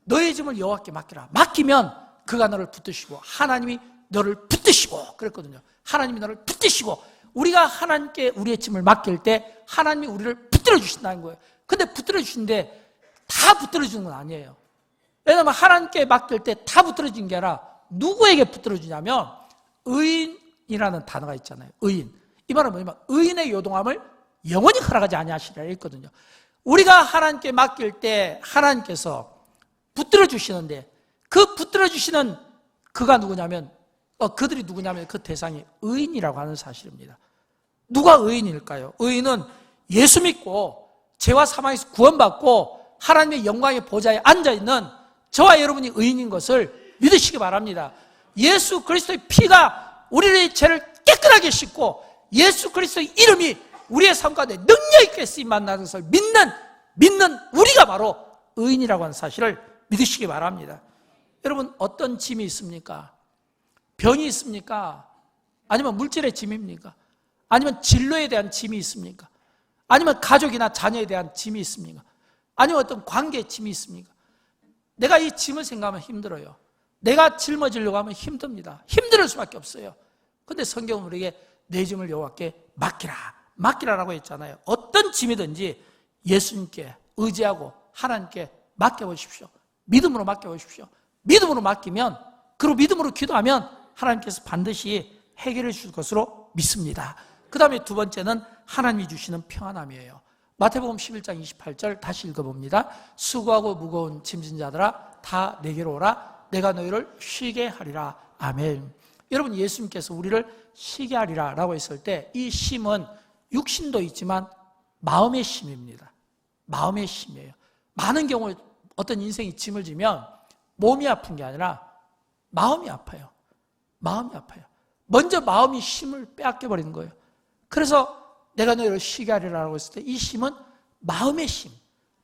Speaker 1: 너의 짐을 여호와께 맡기라. 맡기면 그가 너를 붙드시고, 하나님이 너를 붙드시고 그랬거든요. 하나님이 너를 붙드시고, 우리가 하나님께 우리의 짐을 맡길 때 하나님이 우리를 붙들어 주신다는 거예요. 근데 붙들어 주시는데 다 붙들어 주는 건 아니에요. 왜냐하면 하나님께 맡길 때 다 붙들어 주는 게 아니라 누구에게 붙들어 주냐면 의인이라는 단어가 있잖아요. 의인. 이 말은 뭐냐면 의인의 요동함을 영원히 허락하지 아니하시리라 했거든요. 우리가 하나님께 맡길 때 하나님께서 붙들어 주시는데, 그 붙들어 주시는 그가 누구냐면 그들이 누구냐면 그 대상이 의인이라고 하는 사실입니다. 누가 의인일까요? 의인은 예수 믿고 죄와 사망에서 구원받고 하나님의 영광의 보좌에 앉아있는 저와 여러분이 의인인 것을 믿으시기 바랍니다. 예수 그리스도의 피가 우리의 죄를 깨끗하게 씻고 예수 그리스도의 이름이 우리의 삶 가운데 능력 있게 쓰임만 나는 것을 믿는 우리가 바로 의인이라고 하는 사실을 믿으시기 바랍니다. 여러분, 어떤 짐이 있습니까? 병이 있습니까? 아니면 물질의 짐입니까? 아니면 진로에 대한 짐이 있습니까? 아니면 가족이나 자녀에 대한 짐이 있습니까? 아니면 어떤 관계의 짐이 있습니까? 내가 이 짐을 생각하면 힘들어요. 내가 짊어지려고 하면 힘듭니다. 힘들 수밖에 없어요. 그런데 성경은 우리에게 내 짐을 여호와께 맡기라라고 했잖아요. 어떤 짐이든지 예수님께 의지하고 하나님께 맡겨보십시오. 믿음으로 맡겨보십시오. 믿음으로 맡기면, 그리고 믿음으로 기도하면 하나님께서 반드시 해결해 주실 것으로 믿습니다. 그 다음에 두 번째는 하나님이 주시는 평안함이에요. 마태복음 11장 28절 다시 읽어봅니다. 수고하고 무거운 짐진 자들아 다 내게로 오라. 내가 너희를 쉬게 하리라. 아멘. 여러분, 예수님께서 우리를 쉬게 하리라 라고 했을 때 이 쉼은 육신도 있지만 마음의 쉼입니다. 마음의 쉼이에요. 많은 경우에 어떤 인생이 짐을 지면 몸이 아픈 게 아니라 마음이 아파요. 마음이 아파요. 먼저 마음이 힘을 빼앗겨 버리는 거예요. 그래서 내가 너희를 쉬게 하리라고 했을 때 이 힘은 마음의 힘,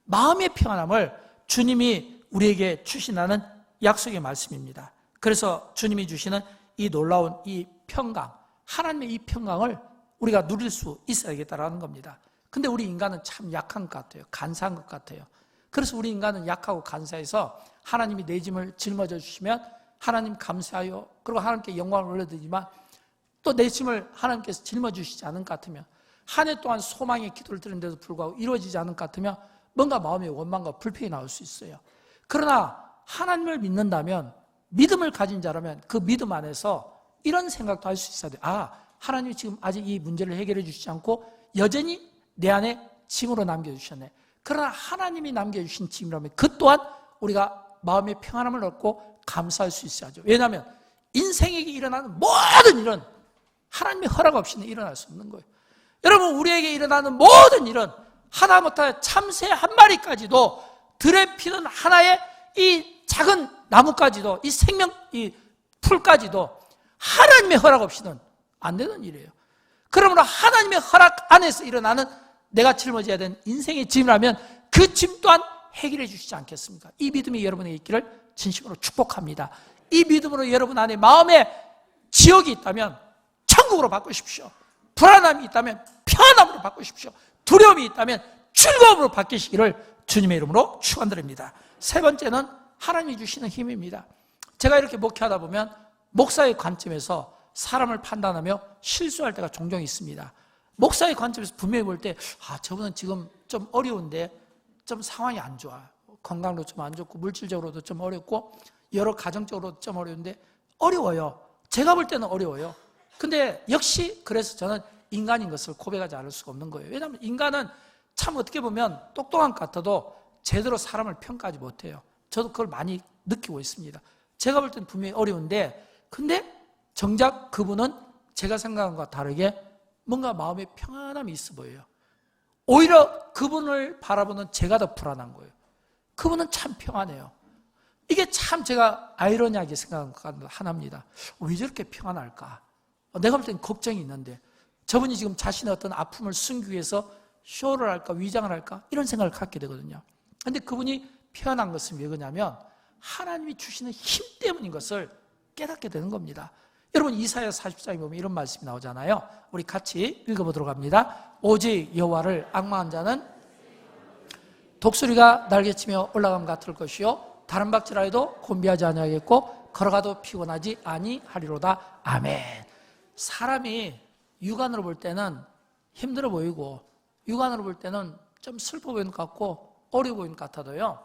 Speaker 1: 마음의 평안함을 주님이 우리에게 주신다는 약속의 말씀입니다. 그래서 주님이 주시는 이 놀라운 이 평강, 하나님의 이 평강을 우리가 누릴 수 있어야겠다라는 겁니다. 근데 우리 인간은 참 약한 것 같아요. 간사한 것 같아요. 그래서 우리 인간은 약하고 간사해서 하나님이 내 짐을 짊어져 주시면 하나님 감사하여, 그리고 하나님께 영광을 올려드리지만 또 내 짐을 하나님께서 짊어주시지 않은 것 같으면, 한 해 동안 소망의 기도를 드렸는데도 불구하고 이루어지지 않은 것 같으면 뭔가 마음의 원망과 불평이 나올 수 있어요. 그러나 하나님을 믿는다면, 믿음을 가진 자라면 그 믿음 안에서 이런 생각도 할 수 있어야 돼요. 아, 하나님이 지금 아직 이 문제를 해결해 주시지 않고 여전히 내 안에 짐으로 남겨주셨네. 그러나 하나님이 남겨주신 짐이라면 그 또한 우리가 마음의 평안함을 얻고 감사할 수 있어야죠. 왜냐하면 인생에게 일어나는 모든 일은 하나님의 허락 없이는 일어날 수 없는 거예요. 여러분, 우리에게 일어나는 모든 일은 하다못해 참새 한 마리까지도, 들에 피는 하나의 이 작은 나무까지도, 이 생명, 이 풀까지도 하나님의 허락 없이는 안 되는 일이에요. 그러므로 하나님의 허락 안에서 일어나는 내가 짊어져야 되는 인생의 짐이라면 그 짐 또한 해결해 주시지 않겠습니까? 이 믿음이 여러분에게 있기를 진심으로 축복합니다. 이 믿음으로 여러분 안에 마음에 지옥이 있다면 천국으로 바꾸십시오. 불안함이 있다면 평안함으로 바꾸십시오. 두려움이 있다면 즐거움으로 바뀌시기를 주님의 이름으로 축원드립니다. 세 번째는 하나님이 주시는 힘입니다. 제가 이렇게 목회하다 보면 목사의 관점에서 사람을 판단하며 실수할 때가 종종 있습니다. 목사의 관점에서 분명히 볼 때, 아, 저분은 지금 좀 어려운데 좀 상황이 안 좋아. 건강도 좀 안 좋고 물질적으로도 좀 어렵고 여러 가정적으로도 좀 어려운데 어려워요. 제가 볼 때는 어려워요. 근데 역시 그래서 저는 인간인 것을 고백하지 않을 수가 없는 거예요. 왜냐하면 인간은 참 어떻게 보면 똑똑한 것 같아도 제대로 사람을 평가하지 못해요. 저도 그걸 많이 느끼고 있습니다. 제가 볼 때는 분명히 어려운데, 근데 정작 그분은 제가 생각한 것과 다르게 뭔가 마음에 평안함이 있어 보여요. 오히려 그분을 바라보는 제가 더 불안한 거예요. 그분은 참 평안해요. 이게 참 제가 아이러니하게 생각한 것 하나입니다. 왜 저렇게 평안할까? 내가 볼 때는 걱정이 있는데 저분이 지금 자신의 어떤 아픔을 숨기기 위해서 쇼를 할까, 위장을 할까, 이런 생각을 갖게 되거든요. 그런데 그분이 평안한 것은 왜 그러냐면 하나님이 주시는 힘 때문인 것을 깨닫게 되는 겁니다. 여러분, 이사야 40장에 보면 이런 말씀이 나오잖아요. 우리 같이 읽어보도록 합니다. 오직 여호와를 앙망한 자는 독수리가 날개치며 올라감 같을 것이요 다른 박질하여도 곤비하지 아니하겠고 걸어가도 피곤하지 아니하리로다. 아멘. 사람이 육안으로 볼 때는 힘들어 보이고 육안으로 볼 때는 좀 슬퍼 보이는 것 같고 어려워 보이는 것 같아도요,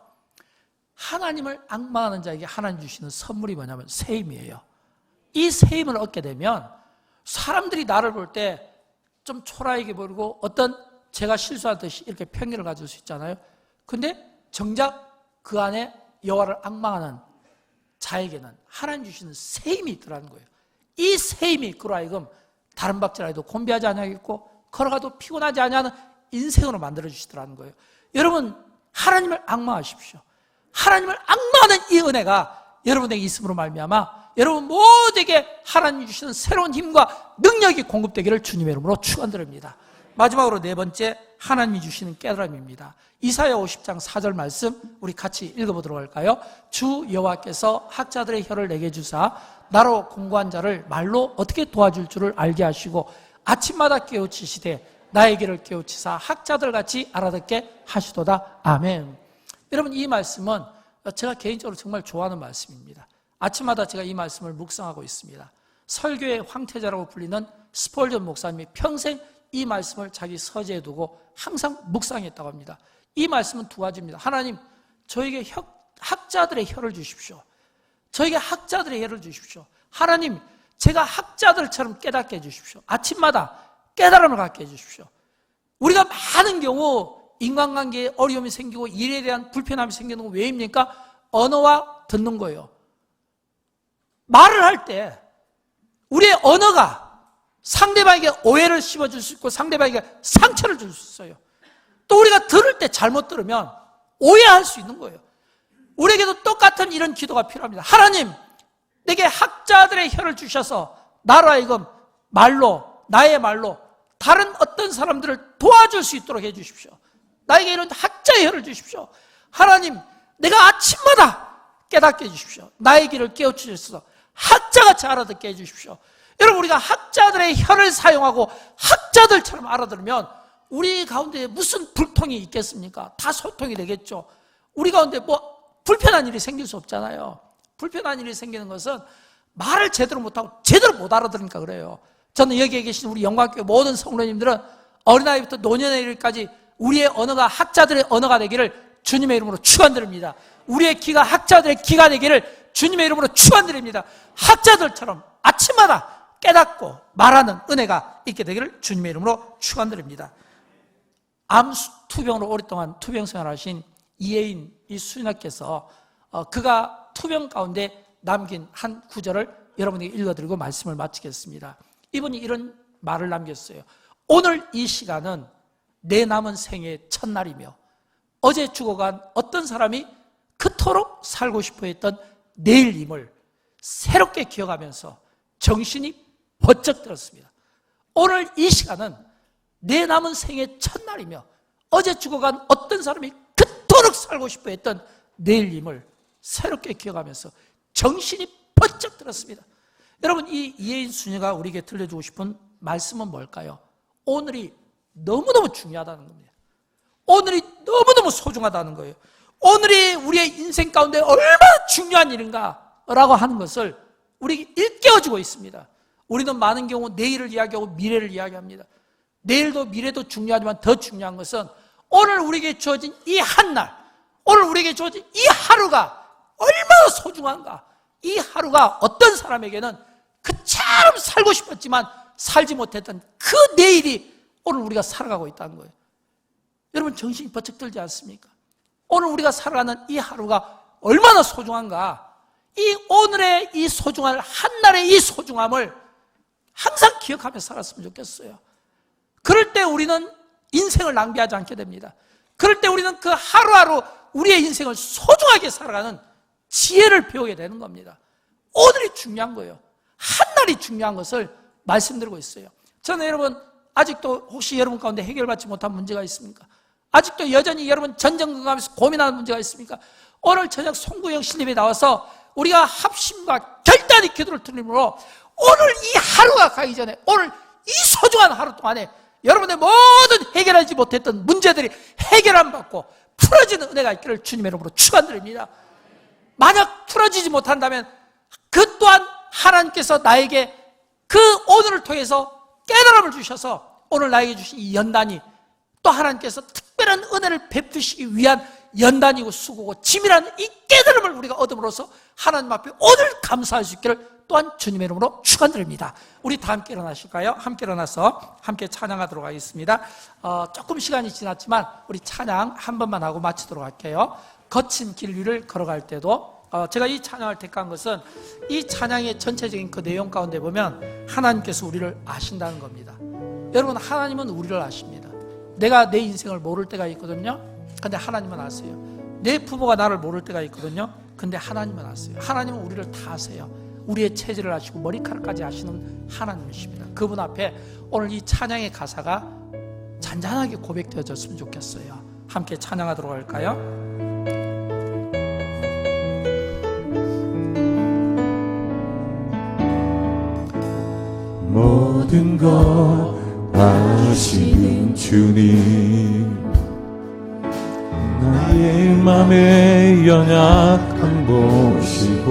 Speaker 1: 하나님을 앙망하는 자에게 하나님 주시는 선물이 뭐냐면 새 힘이에요. 이 새 힘을 얻게 되면 사람들이 나를 볼 때 좀 초라하게 보이고 어떤 제가 실수하듯이 이렇게 편견을 가질 수 있잖아요. 근데 정작 그 안에 여호와를 앙망하는 자에게는 하나님 주시는 새 힘이 있더라는 거예요. 이 새 힘이 그로 하여금 다른 박질하여도 곤비하지 아니하겠고 걸어가도 피곤하지 아니하는 인생으로 만들어주시더라는 거예요. 여러분, 하나님을 앙망하십시오. 하나님을 앙망하는 이 은혜가 여러분에게 있음으로 말미암아 여러분 모두에게 하나님이 주시는 새로운 힘과 능력이 공급되기를 주님의 이름으로 축원드립니다. 마지막으로 네 번째, 하나님이 주시는 깨달음입니다. 이사야 50장 4절 말씀 우리 같이 읽어보도록 할까요? 주 여호와께서 학자들의 혀를 내게 주사 나로 공고한 자를 말로 어떻게 도와줄 줄을 알게 하시고 아침마다 깨우치시되 나의 길을 깨우치사 학자들같이 알아듣게 하시도다. 아멘. 여러분, 이 말씀은 제가 개인적으로 정말 좋아하는 말씀입니다. 아침마다 제가 이 말씀을 묵상하고 있습니다. 설교의 황태자라고 불리는 스폴전 목사님이 평생 이 말씀을 자기 서재에 두고 항상 묵상했다고 합니다. 이 말씀은 두 가지입니다. 하나님, 저에게 학자들의 혀를 주십시오. 저에게 학자들의 혀를 주십시오. 하나님, 제가 학자들처럼 깨닫게 해주십시오. 아침마다 깨달음을 갖게 해주십시오. 우리가 많은 경우 인간관계에 어려움이 생기고 일에 대한 불편함이 생기는 건 왜입니까? 언어와 듣는 거예요. 말을 할 때 우리의 언어가 상대방에게 오해를 심어줄 수 있고 상대방에게 상처를 줄 수 있어요. 또 우리가 들을 때 잘못 들으면 오해할 수 있는 거예요. 우리에게도 똑같은 이런 기도가 필요합니다. 하나님, 내게 학자들의 혀를 주셔서 나로 하여금 나의 말로 다른 어떤 사람들을 도와줄 수 있도록 해주십시오. 나에게 이런 학자의 혀를 주십시오. 하나님, 내가 아침마다 깨닫게 해주십시오. 나의 길을 깨우치셔서 학자같이 알아듣게 해주십시오. 여러분, 우리가 학자들의 혀를 사용하고 학자들처럼 알아들으면 우리 가운데 무슨 불통이 있겠습니까? 다 소통이 되겠죠. 우리 가운데 불편한 일이 생길 수 없잖아요. 불편한 일이 생기는 것은 말을 제대로 못하고 제대로 못 알아들으니까 그래요. 저는 여기에 계신 우리 영광교회 모든 성도님들은 어린아이부터 노년의 일까지 우리의 언어가 학자들의 언어가 되기를 주님의 이름으로 축원드립니다. 우리의 기가 학자들의 기가 되기를 주님의 이름으로 축원드립니다. 학자들처럼 아침마다 깨닫고 말하는 은혜가 있게 되기를 주님의 이름으로 축원드립니다. 암 투병으로 오랫동안 투병 생활하신 이혜인 수인학께서 그가 투병 가운데 남긴 한 구절을 여러분에게 읽어드리고 말씀을 마치겠습니다. 이분이 이런 말을 남겼어요. 오늘 이 시간은 내 남은 생의 첫날이며 어제 죽어간 어떤 사람이 그토록 살고 싶어 했던 내일임을 새롭게 기억하면서 정신이 번쩍 들었습니다. 오늘 이 시간은 내 남은 생의 첫날이며 어제 죽어간 어떤 사람이 그토록 살고 싶어 했던 내일임을 새롭게 기억하면서 정신이 번쩍 들었습니다. 여러분, 이 이혜인 수녀가 우리에게 들려주고 싶은 말씀은 뭘까요? 오늘이 너무너무 중요하다는 겁니다. 오늘이 너무너무 소중하다는 거예요. 오늘이 우리의 인생 가운데 얼마나 중요한 일인가라고 하는 것을 우리에게 일깨워주고 있습니다. 우리는 많은 경우 내일을 이야기하고 미래를 이야기합니다. 내일도 미래도 중요하지만 더 중요한 것은 오늘 우리에게 주어진 이 한날, 오늘 우리에게 주어진 이 하루가 얼마나 소중한가. 이 하루가 어떤 사람에게는 그처럼 살고 싶었지만 살지 못했던 그 내일이 오늘 우리가 살아가고 있다는 거예요. 여러분, 정신이 번쩍 들지 않습니까? 오늘 우리가 살아가는 이 하루가 얼마나 소중한가. 이 오늘의 이 소중한 한날의 이 소중함을 항상 기억하며 살았으면 좋겠어요. 그럴 때 우리는 인생을 낭비하지 않게 됩니다. 그럴 때 우리는 그 하루하루 우리의 인생을 소중하게 살아가는 지혜를 배우게 되는 겁니다. 오늘이 중요한 거예요. 한날이 중요한 것을 말씀드리고 있어요. 저는 여러분, 아직도 혹시 여러분 가운데 해결받지 못한 문제가 있습니까? 아직도 여전히 여러분 전전긍긍하면서 고민하는 문제가 있습니까? 오늘 저녁 송구영 신임에 나와서 우리가 합심과 결단의 기도를 드림으로 오늘 이 하루가 가기 전에, 오늘 이 소중한 하루 동안에 여러분의 모든 해결하지 못했던 문제들이 해결안 받고 풀어지는 은혜가 있기를 주님의 이름으로 축원드립니다. 만약 풀어지지 못한다면 그 또한 하나님께서 나에게 그 오늘을 통해서 깨달음을 주셔서 오늘 나에게 주신 이 연단이 또 하나님께서 특별한 은혜를 베푸시기 위한 연단이고 수고고 짐이라는 이 깨달음을 우리가 얻음으로써 하나님 앞에 오늘 감사할 수 있기를 또한 주님의 이름으로 축원드립니다. 우리 다 함께 일어나실까요? 함께 일어나서 함께 찬양하도록 하겠습니다. 조금 시간이 지났지만 우리 찬양 한 번만 하고 마치도록 할게요. 거친 길 위를 걸어갈 때도 제가 이 찬양을 택한 것은 이 찬양의 전체적인 그 내용 가운데 보면 하나님께서 우리를 아신다는 겁니다. 여러분, 하나님은 우리를 아십니다. 내가 내 인생을 모를 때가 있거든요. 근데 하나님은 아세요. 내 부모가 나를 모를 때가 있거든요. 근데 하나님은 아세요. 하나님은 우리를 다 아세요. 우리의 체질을 아시고 머리카락까지 아시는 하나님이십니다. 그분 앞에 오늘 이 찬양의 가사가 잔잔하게 고백되어졌으면 좋겠어요. 함께 찬양하도록 할까요?
Speaker 2: 모든 것 아시는 주님, 나의 맘의 연약함 보시고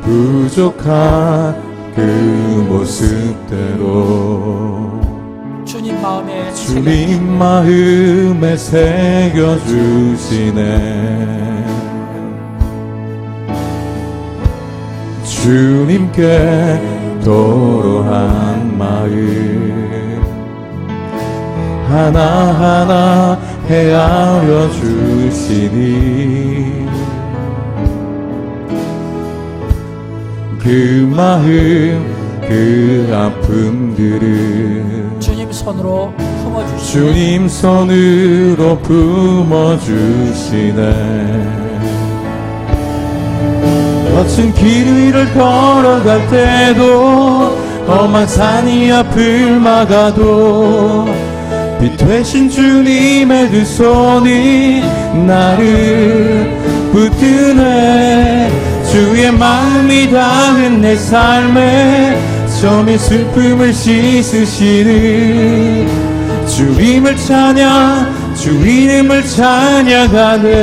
Speaker 2: 부족한 그 모습대로 주님 마음에 새겨주시네. 주님께 도로한 마음 하나하나 헤아려 주시니 그 마음 그 아픔들을
Speaker 1: 손으로 품어주시네.
Speaker 2: 주님 손으로 품어주시네. 거친 길 위를 걸어갈 때도 험한 산이 앞을 막아도 빛 되신 주님의 두 손이 나를 붙드네. 주의 마음이 닿은 내 삶에 점의 슬픔을 씻으시는 주님을 찬양, 주 이름을 찬양하네.